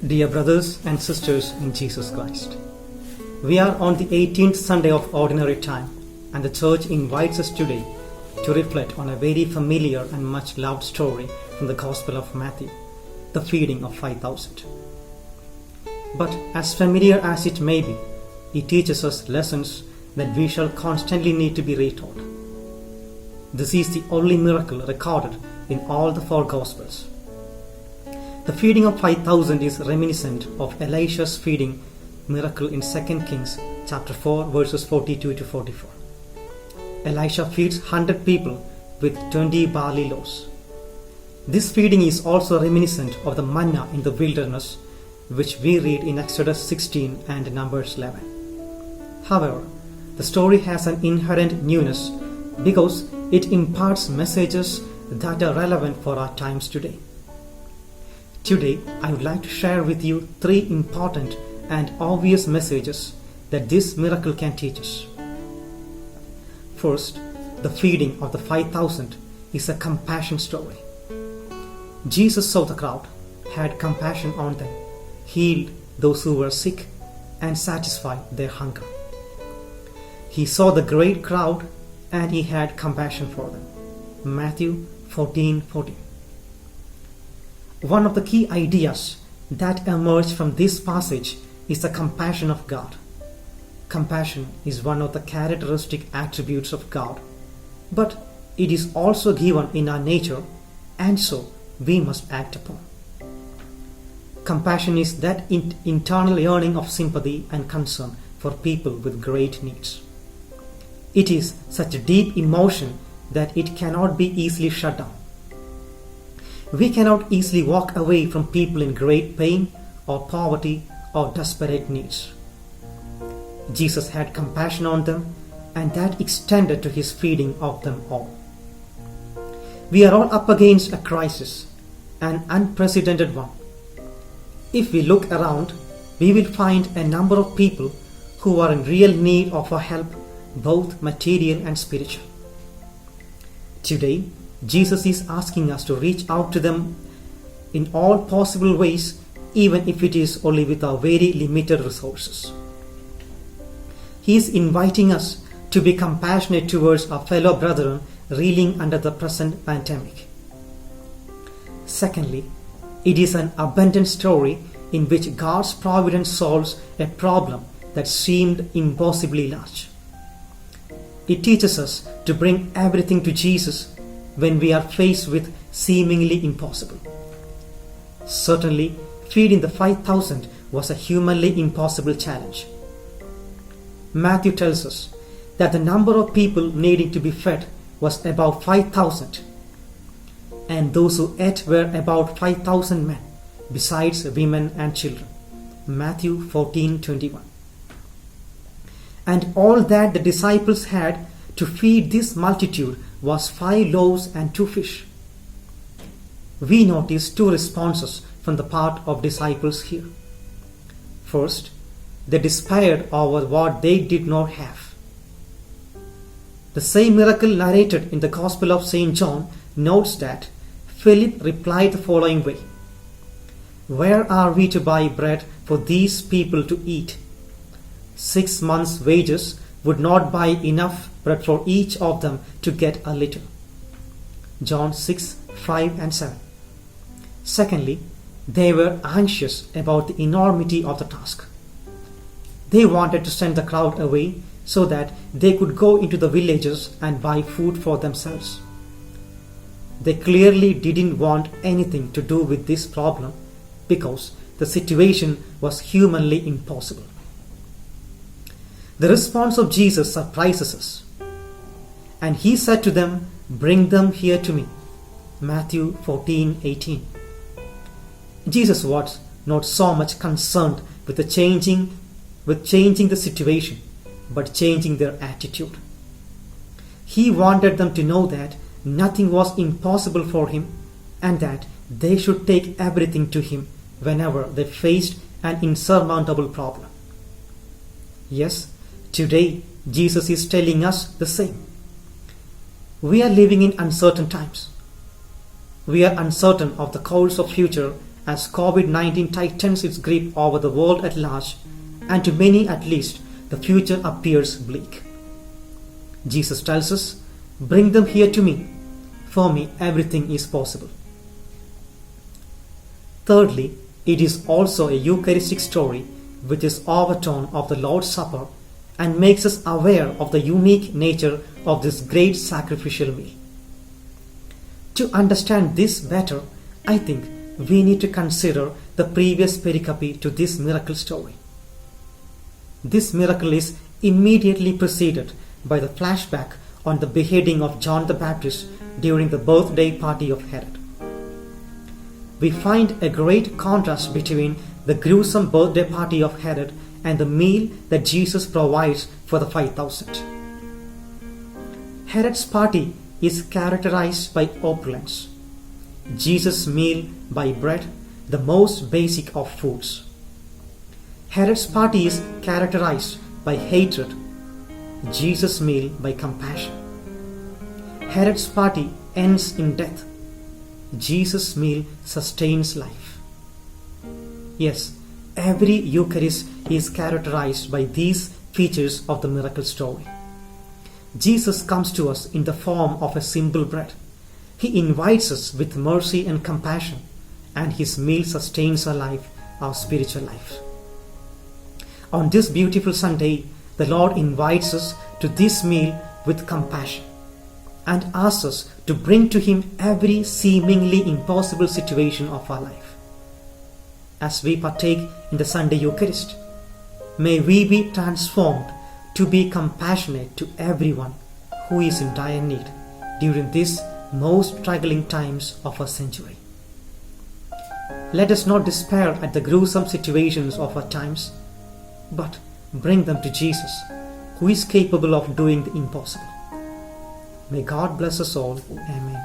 Dear brothers and sisters in Jesus Christ, we are on the 18th Sunday of Ordinary Time, and the Church invites us today to reflect on a very familiar and much loved story from the Gospel of Matthew, the feeding of 5,000. But as familiar as it may be, it teaches us lessons that we shall constantly need to be retold. This is the only miracle recorded in all the four Gospels. The feeding of 5,000 is reminiscent of Elisha's feeding miracle in 2 Kings chapter 4 verses 42 to 44. Elisha feeds 100 people with 20 barley loaves. This feeding is also reminiscent of the manna in the wilderness, which we read in Exodus 16 and Numbers 11. However, the story has an inherent newness because it imparts messages that are relevant for our times today. Today, I would like to share with you three important and obvious messages that this miracle can teach us. First, the feeding of the 5,000 is a compassion story. Jesus saw the crowd, had compassion on them, healed those who were sick, and satisfied their hunger. He saw the great crowd and he had compassion for them. Matthew 14:14. One of the key ideas that emerge from this passage is the compassion of God. Compassion is one of the characteristic attributes of God, but it is also given in our nature, and so we must act upon. Compassion is that internal yearning of sympathy and concern for people with great needs. It is such a deep emotion that it cannot be easily shut down. We cannot easily walk away from people in great pain or poverty or desperate needs. Jesus had compassion on them, and that extended to his feeding of them all. We are all up against a crisis, an unprecedented one. If we look around, we will find a number of people who are in real need of our help, both material and spiritual. Today, Jesus is asking us to reach out to them in all possible ways, even if it is only with our very limited resources. He is inviting us to be compassionate towards our fellow brethren reeling under the present pandemic. Secondly, it is an abundant story in which God's providence solves a problem that seemed impossibly large. It teaches us to bring everything to Jesus when we are faced with seemingly impossible. Certainly, feeding the 5,000 was a humanly impossible challenge. Matthew tells us that the number of people needing to be fed was about 5,000, and those who ate were about 5,000 men, besides women and children. Matthew 14:21. And all that the disciples had to feed this multitude was 5 loaves and 2 fish. We notice two responses from the part of disciples here. First, they despaired over what they did not have. The same miracle narrated in the Gospel of St. John notes that Philip replied the following way: "Where are we to buy bread for these people to eat? 6 months' wages would not buy enough bread for each of them to get a little." John 6:5 and 7. Secondly, they were anxious about the enormity of the task. They wanted to send the crowd away so that they could go into the villages and buy food for themselves. They clearly didn't want anything to do with this problem because the situation was humanly impossible. The response of Jesus surprises us. And he said to them, "Bring them here to me." Matthew 14:18. Jesus was not so much concerned with changing the situation, but changing their attitude. He wanted them to know that nothing was impossible for him, and that they should take everything to him whenever they faced an insurmountable problem. Yes, today Jesus is telling us the same. We are living in uncertain times. We are uncertain of the course of future as COVID-19 tightens its grip over the world at large, and to many at least, the future appears bleak. Jesus tells us, "Bring them here to me. For me, everything is possible." Thirdly, it is also a Eucharistic story with its overtone of the Lord's Supper and makes us aware of the unique nature of this great sacrificial meal. To understand this better, I think we need to consider the previous pericope to this miracle story. This miracle is immediately preceded by the flashback on the beheading of John the Baptist during the birthday party of Herod. We find a great contrast between the gruesome birthday party of Herod and the meal that Jesus provides for the 5,000. Herod's party is characterized by opulence. Jesus' meal by bread, the most basic of foods. Herod's party is characterized by hatred. Jesus' meal by compassion. Herod's party ends in death. Jesus' meal sustains life. Yes, every Eucharist is characterized by these features of the miracle story. Jesus comes to us in the form of a simple bread. He invites us with mercy and compassion, and his meal sustains our life, our spiritual life. On this beautiful Sunday, the Lord invites us to this meal with compassion and asks us to bring to him every seemingly impossible situation of our life. As we partake in the Sunday Eucharist, may we be transformed to be compassionate to everyone who is in dire need during these most struggling times of our century. Let us not despair at the gruesome situations of our times, but bring them to Jesus, who is capable of doing the impossible. May God bless us all. Amen.